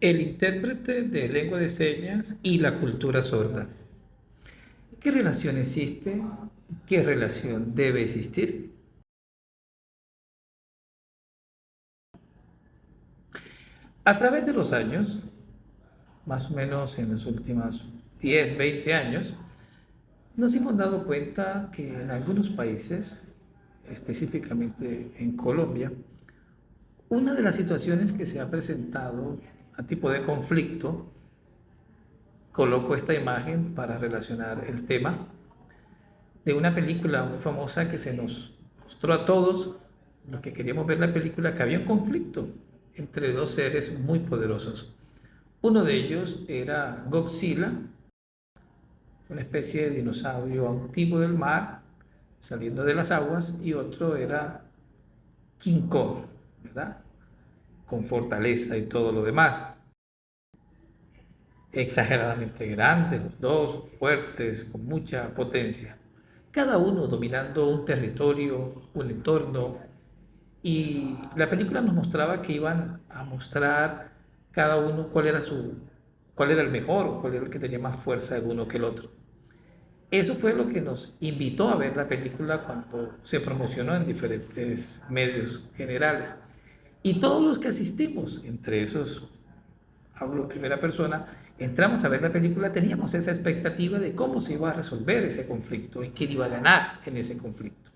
El intérprete de lengua de señas y la cultura sorda. ¿Qué relación existe? ¿Qué relación debe existir? A través de los años, más o menos en los últimos 10, 20 años, nos hemos dado cuenta que en algunos países, específicamente en Colombia, una de las situaciones que se ha presentado a tipo de conflicto, coloco esta imagen para relacionar el tema, de una película muy famosa que se nos mostró a todos los que queríamos ver la película que había un conflicto entre dos seres muy poderosos. Uno de ellos era Godzilla, una especie de dinosaurio antiguo del mar saliendo de las aguas, y otro era King Kong, ¿verdad? Con fortaleza y todo lo demás. Exageradamente grandes los dos, fuertes, con mucha potencia. Cada uno dominando un territorio, un entorno, y la película nos mostraba que iban a mostrar cada uno cuál era el mejor o cuál era el que tenía más fuerza el uno que el otro. Eso fue lo que nos invitó a ver la película cuando se promocionó en diferentes medios generales. Y todos los que asistimos, entre esos hablo en primera persona, entramos a ver la película, teníamos esa expectativa de cómo se iba a resolver ese conflicto y quién iba a ganar en ese conflicto.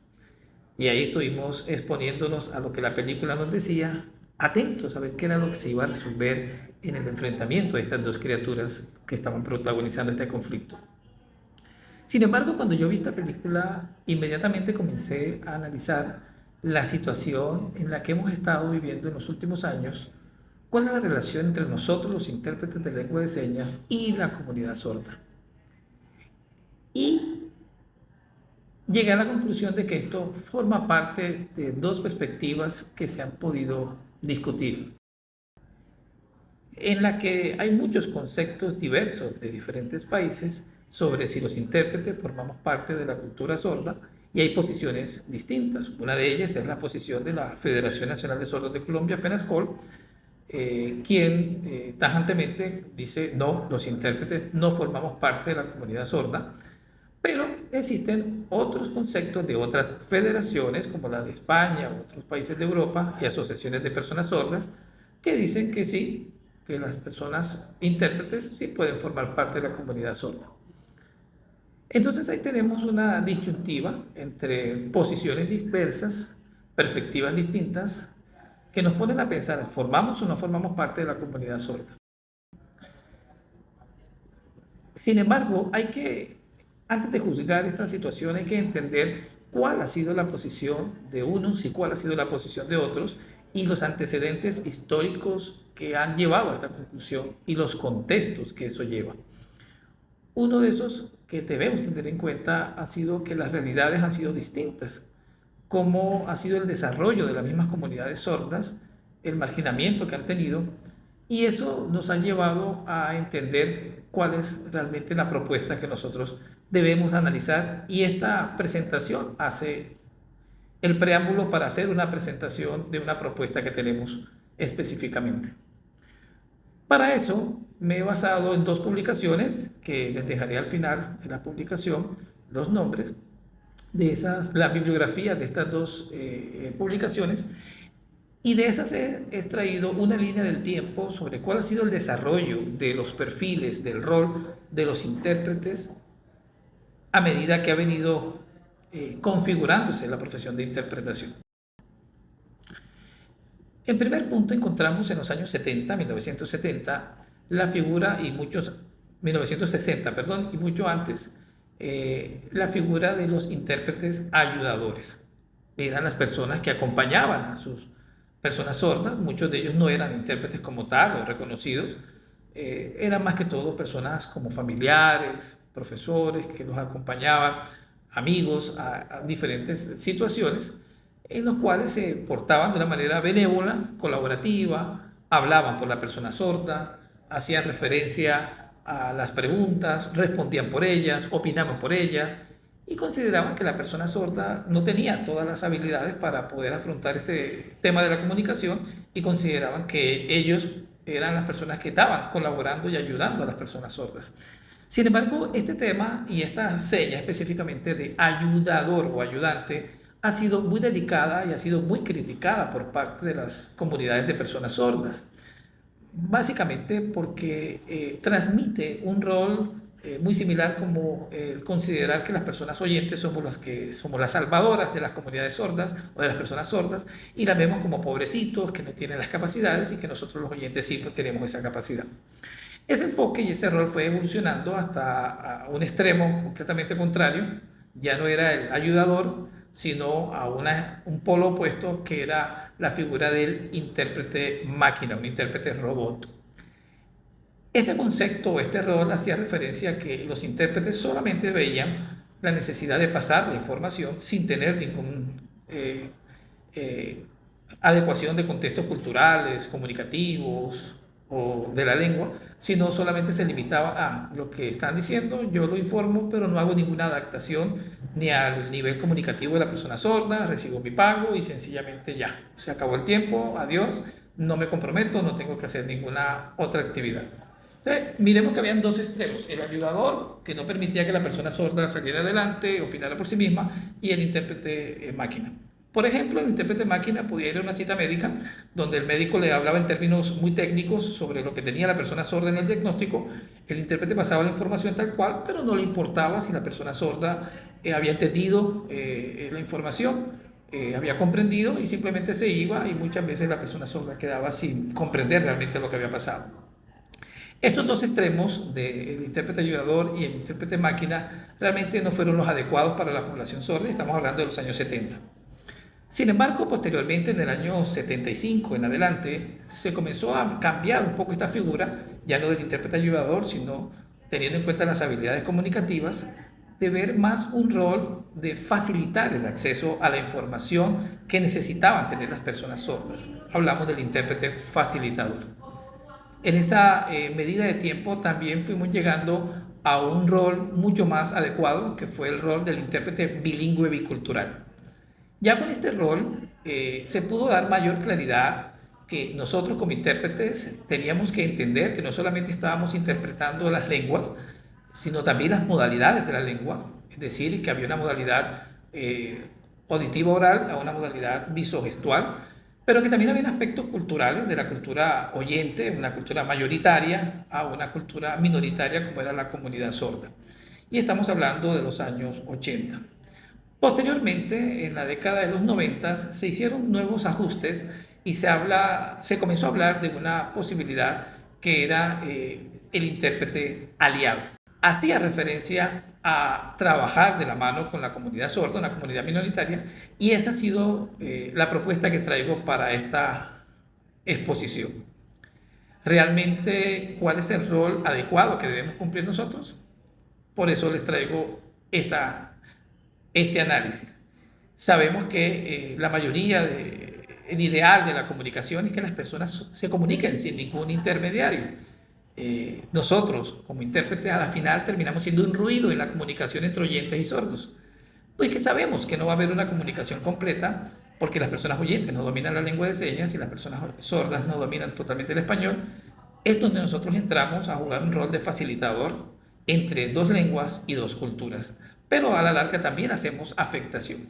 Y ahí estuvimos exponiéndonos a lo que la película nos decía, atentos a ver qué era lo que se iba a resolver en el enfrentamiento de estas dos criaturas que estaban protagonizando este conflicto. Sin embargo, cuando yo vi esta película, inmediatamente comencé a analizar la situación en la que hemos estado viviendo en los últimos años. ¿Cuál es la relación entre nosotros, los intérpretes de lengua de señas, y la comunidad sorda? Y llegué a la conclusión de que esto forma parte de dos perspectivas que se han podido discutir, en la que hay muchos conceptos diversos de diferentes países sobre si los intérpretes formamos parte de la cultura sorda, y hay posiciones distintas. Una de ellas es la posición de la Federación Nacional de Sordos de Colombia, FENASCOL, quien tajantemente dice: no, los intérpretes no formamos parte de la comunidad sorda. Pero existen otros conceptos de otras federaciones, como la de España u otros países de Europa, y asociaciones de personas sordas, que dicen que sí, que las personas intérpretes sí pueden formar parte de la comunidad sorda. Entonces ahí tenemos una disyuntiva entre posiciones dispersas, perspectivas distintas, que nos ponen a pensar: ¿formamos o no formamos parte de la comunidad sorda? Sin embargo, antes de juzgar esta situación, hay que entender cuál ha sido la posición de unos y cuál ha sido la posición de otros, y los antecedentes históricos que han llevado a esta conclusión y los contextos que eso lleva. Uno de esos que debemos tener en cuenta ha sido que las realidades han sido distintas, cómo ha sido el desarrollo de las mismas comunidades sordas, el marginamiento que han tenido, y eso nos ha llevado a entender cuál es realmente la propuesta que nosotros debemos analizar, y esta presentación hace el preámbulo para hacer una presentación de una propuesta que tenemos específicamente. Para eso me he basado en dos publicaciones que les dejaré al final de la publicación los nombres de la bibliografía de estas dos publicaciones, y de esas he extraído una línea del tiempo sobre cuál ha sido el desarrollo de los perfiles del rol de los intérpretes a medida que ha venido configurándose la profesión de interpretación. En primer punto encontramos en los años 70, 1970, la figura, y muchos, 1960, perdón, y mucho antes, la figura de los intérpretes ayudadores. Eran las personas que acompañaban a sus personas sordas. Muchos de ellos no eran intérpretes como tal o reconocidos, eran más que todo personas como familiares, profesores que los acompañaban, amigos a diferentes situaciones, en los cuales se portaban de una manera benévola, colaborativa, hablaban por la persona sorda, hacían referencia a las preguntas, respondían por ellas, opinaban por ellas, y consideraban que la persona sorda no tenía todas las habilidades para poder afrontar este tema de la comunicación, y consideraban que ellos eran las personas que estaban colaborando y ayudando a las personas sordas. Sin embargo, este tema y esta seña específicamente de ayudador o ayudante ha sido muy delicada y ha sido muy criticada por parte de las comunidades de personas sordas. Básicamente porque transmite un rol muy similar como el considerar que las personas oyentes somos las salvadoras de las comunidades sordas o de las personas sordas y las vemos como pobrecitos que no tienen las capacidades y que nosotros los oyentes sí pues, tenemos esa capacidad. Ese enfoque y ese rol fue evolucionando hasta a un extremo completamente contrario. Ya no era el ayudador, sino a un polo opuesto que era la figura del intérprete máquina, un intérprete robot. Este concepto o este rol hacía referencia a que los intérpretes solamente veían la necesidad de pasar la información sin tener ningún adecuación de contextos culturales, comunicativos o de la lengua, sino solamente se limitaba a lo que están diciendo, yo lo informo, pero no hago ninguna adaptación ni al nivel comunicativo de la persona sorda, recibo mi pago y sencillamente ya, se acabó el tiempo, adiós, no me comprometo, no tengo que hacer ninguna otra actividad. Entonces, miremos que habían dos extremos, el ayudador, que no permitía que la persona sorda saliera adelante, opinara por sí misma, y el intérprete máquina. Por ejemplo, el intérprete máquina podía ir a una cita médica donde el médico le hablaba en términos muy técnicos sobre lo que tenía la persona sorda en el diagnóstico. El intérprete pasaba la información tal cual, pero no le importaba si la persona sorda había entendido la información, había comprendido y simplemente se iba y muchas veces la persona sorda quedaba sin comprender realmente lo que había pasado. Estos dos extremos del intérprete ayudador y el intérprete máquina realmente no fueron los adecuados para la población sorda, estamos hablando de los años 70. Sin embargo, posteriormente, en el año 75 en adelante, se comenzó a cambiar un poco esta figura, ya no del intérprete ayudador, sino teniendo en cuenta las habilidades comunicativas, de ver más un rol de facilitar el acceso a la información que necesitaban tener las personas sordas. Hablamos del intérprete facilitador. En esa medida de tiempo también fuimos llegando a un rol mucho más adecuado, que fue el rol del intérprete bilingüe bicultural. Ya con este rol se pudo dar mayor claridad que nosotros como intérpretes teníamos que entender que no solamente estábamos interpretando las lenguas, sino también las modalidades de la lengua, es decir, que había una modalidad auditiva oral a una modalidad visogestual, pero que también había aspectos culturales de la cultura oyente, una cultura mayoritaria, a una cultura minoritaria como era la comunidad sorda. Y estamos hablando de los años 80. Posteriormente, en la década de los 90, se hicieron nuevos ajustes y se comenzó a hablar de una posibilidad que era el intérprete aliado. Hacía referencia a trabajar de la mano con la comunidad sorda, una comunidad minoritaria, y esa ha sido la propuesta que traigo para esta exposición. ¿Realmente cuál es el rol adecuado que debemos cumplir nosotros? Por eso les traigo este análisis. Sabemos que la mayoría, el ideal de la comunicación es que las personas se comuniquen sin ningún intermediario. Nosotros, como intérpretes, a la final terminamos siendo un ruido en la comunicación entre oyentes y sordos. Pues que sabemos que no va a haber una comunicación completa porque las personas oyentes no dominan la lengua de señas y las personas sordas no dominan totalmente el español. Es donde nosotros entramos a jugar un rol de facilitador entre dos lenguas y dos culturas. Pero a la larga también hacemos afectación.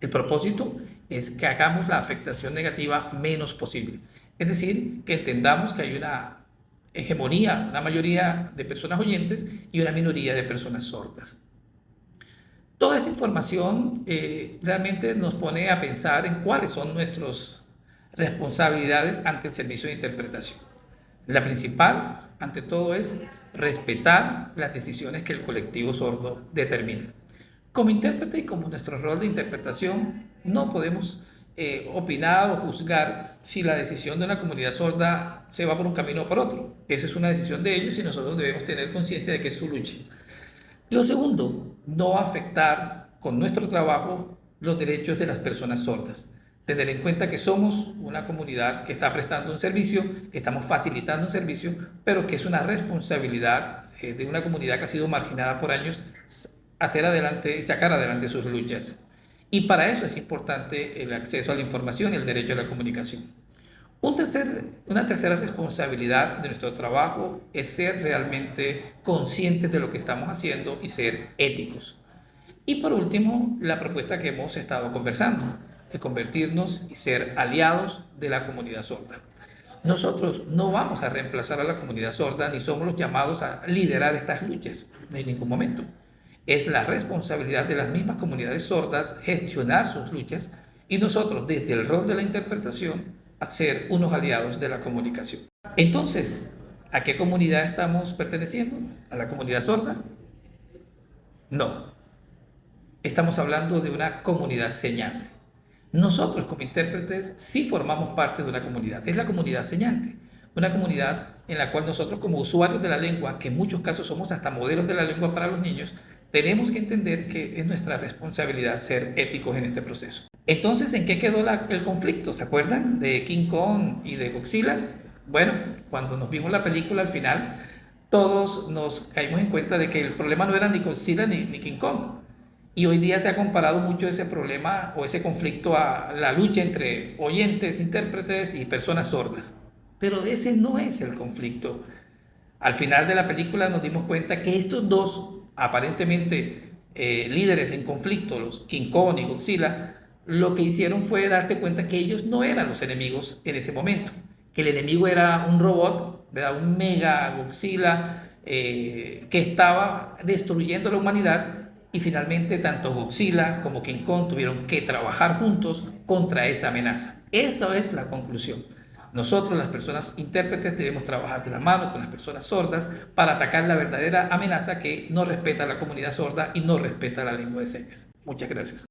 El propósito es que hagamos la afectación negativa menos posible. Es decir, que entendamos que hay una hegemonía, una mayoría de personas oyentes y una minoría de personas sordas. Toda esta información realmente nos pone a pensar en cuáles son nuestras responsabilidades ante el servicio de interpretación. La principal, ante todo, es respetar las decisiones que el colectivo sordo determina. Como intérprete y como nuestro rol de interpretación, no podemos opinar o juzgar si la decisión de una comunidad sorda se va por un camino o por otro. Esa es una decisión de ellos y nosotros debemos tener conciencia de que es su lucha. Lo segundo, no afectar con nuestro trabajo los derechos de las personas sordas. Tener en cuenta que somos una comunidad que está prestando un servicio, que estamos facilitando un servicio, pero que es una responsabilidad de una comunidad que ha sido marginada por años hacer adelante y sacar adelante sus luchas. Y para eso es importante el acceso a la información y el derecho a la comunicación. Una tercera responsabilidad de nuestro trabajo es ser realmente conscientes de lo que estamos haciendo y ser éticos. Y por último, la propuesta que hemos estado conversando, de convertirnos y ser aliados de la comunidad sorda. Nosotros no vamos a reemplazar a la comunidad sorda ni somos los llamados a liderar estas luchas en ningún momento. Es la responsabilidad de las mismas comunidades sordas gestionar sus luchas y nosotros desde el rol de la interpretación ser unos aliados de la comunicación. Entonces, ¿a qué comunidad estamos perteneciendo? ¿A la comunidad sorda? No. Estamos hablando de una comunidad señante. Nosotros como intérpretes sí formamos parte de una comunidad, es la comunidad señante, una comunidad en la cual nosotros como usuarios de la lengua, que en muchos casos somos hasta modelos de la lengua para los niños, tenemos que entender que es nuestra responsabilidad ser éticos en este proceso. Entonces, ¿en qué quedó el conflicto? ¿Se acuerdan de King Kong y de Godzilla? Bueno, cuando nos vimos la película al final, todos nos caímos en cuenta de que el problema no era ni Godzilla ni King Kong. Y hoy día se ha comparado mucho ese problema o ese conflicto a la lucha entre oyentes, intérpretes y personas sordas. Pero ese no es el conflicto. Al final de la película nos dimos cuenta que estos dos, aparentemente líderes en conflicto, los King Kong y Godzilla, lo que hicieron fue darse cuenta que ellos no eran los enemigos en ese momento, que el enemigo era un robot, ¿verdad? Un mega Godzilla que estaba destruyendo la humanidad. Y finalmente tanto Godzilla como King Kong tuvieron que trabajar juntos contra esa amenaza. Esa es la conclusión. Nosotros, las personas intérpretes, debemos trabajar de la mano con las personas sordas para atacar la verdadera amenaza que no respeta a la comunidad sorda y no respeta la lengua de señas. Muchas gracias.